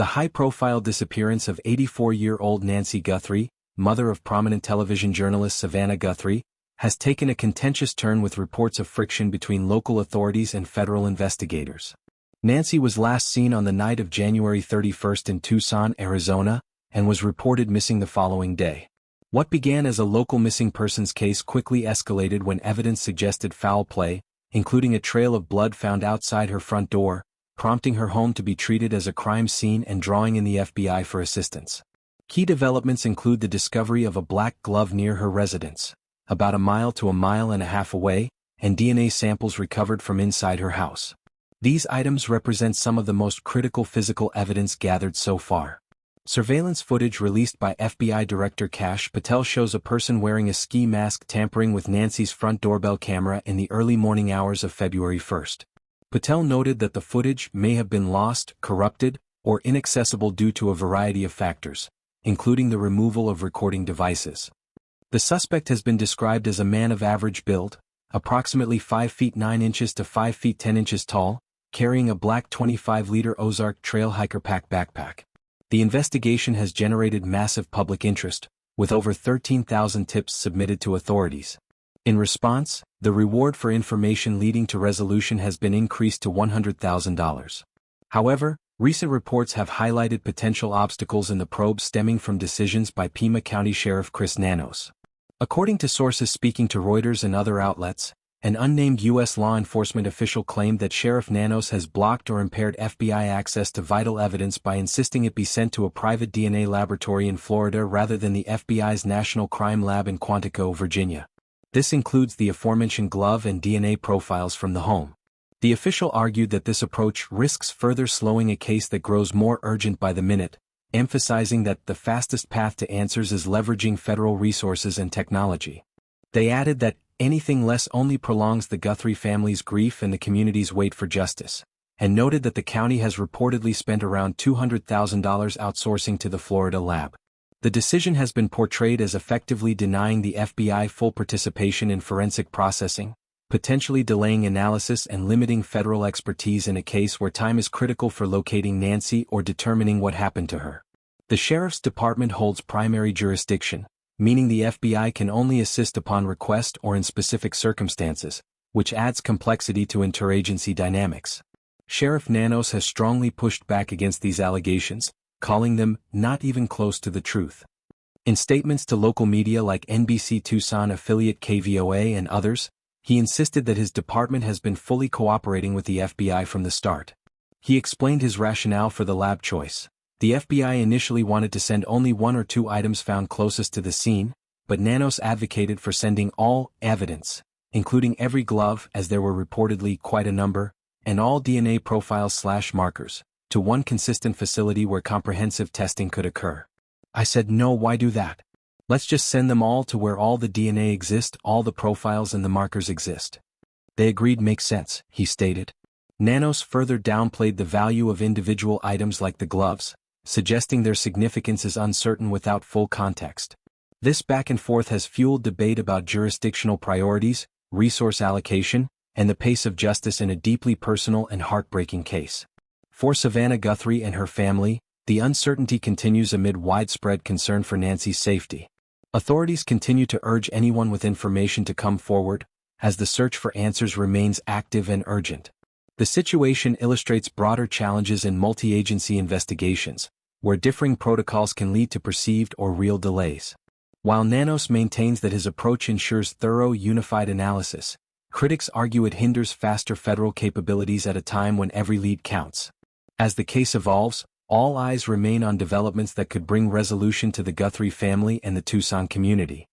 The high-profile disappearance of 84-year-old Nancy Guthrie, mother of prominent television journalist Savannah Guthrie, has taken a contentious turn with reports of friction between local authorities and federal investigators. Nancy was last seen on the night of January 31 in Tucson, Arizona, and was reported missing the following day. What began as a local missing persons case quickly escalated when evidence suggested foul play, including a trail of blood found outside her front door, prompting her home to be treated as a crime scene and drawing in the FBI for assistance. Key developments include the discovery of a black glove near her residence, about a mile to a mile and a half away, and DNA samples recovered from inside her house. These items represent some of the most critical physical evidence gathered so far. Surveillance footage released by FBI Director Kash Patel shows a person wearing a ski mask tampering with Nancy's front doorbell camera in the early morning hours of February 1. Patel noted that the footage may have been lost, corrupted, or inaccessible due to a variety of factors, including the removal of recording devices. The suspect has been described as a man of average build, approximately 5 feet 9 inches to 5 feet 10 inches tall, carrying a black 25-liter Ozark Trail Hiker Pack backpack. The investigation has generated massive public interest, with over 13,000 tips submitted to authorities. In response, the reward for information leading to resolution has been increased to $100,000. However, recent reports have highlighted potential obstacles in the probe stemming from decisions by Pima County Sheriff Chris Nanos. According to sources speaking to Reuters and other outlets, an unnamed U.S. law enforcement official claimed that Sheriff Nanos has blocked or impaired FBI access to vital evidence by insisting it be sent to a private DNA laboratory in Florida rather than the FBI's National Crime Lab in Quantico, Virginia. This includes the aforementioned glove and DNA profiles from the home. The official argued that this approach risks further slowing a case that grows more urgent by the minute, emphasizing that the fastest path to answers is leveraging federal resources and technology. They added that anything less only prolongs the Guthrie family's grief and the community's wait for justice, and noted that the county has reportedly spent around $200,000 outsourcing to the Florida lab. The decision has been portrayed as effectively denying the FBI full participation in forensic processing, potentially delaying analysis and limiting federal expertise in a case where time is critical for locating Nancy or determining what happened to her. The Sheriff's Department holds primary jurisdiction, meaning the FBI can only assist upon request or in specific circumstances, which adds complexity to interagency dynamics. Sheriff Nanos has strongly pushed back against these allegations, calling them not even close to the truth. In statements to local media like NBC Tucson affiliate KVOA and others, he insisted that his department has been fully cooperating with the FBI from the start. He explained his rationale for the lab choice. The FBI initially wanted to send only 1 or 2 items found closest to the scene, but Nanos advocated for sending all evidence, including every glove, as there were reportedly quite a number, and all DNA profiles/markers, to one consistent facility where comprehensive testing could occur. I said, no, why do that? Let's just send them all to where all the DNA exists, all the profiles and the markers exist. They agreed, makes sense, he stated. Nanos further downplayed the value of individual items like the gloves, suggesting their significance is uncertain without full context. This back and forth has fueled debate about jurisdictional priorities, resource allocation, and the pace of justice in a deeply personal and heartbreaking case. For Savannah Guthrie and her family, the uncertainty continues amid widespread concern for Nancy's safety. Authorities continue to urge anyone with information to come forward, as the search for answers remains active and urgent. The situation illustrates broader challenges in multi-agency investigations, where differing protocols can lead to perceived or real delays. While Nanos maintains that his approach ensures thorough, unified analysis, critics argue it hinders faster federal capabilities at a time when every lead counts. As the case evolves, all eyes remain on developments that could bring resolution to the Guthrie family and the Tucson community.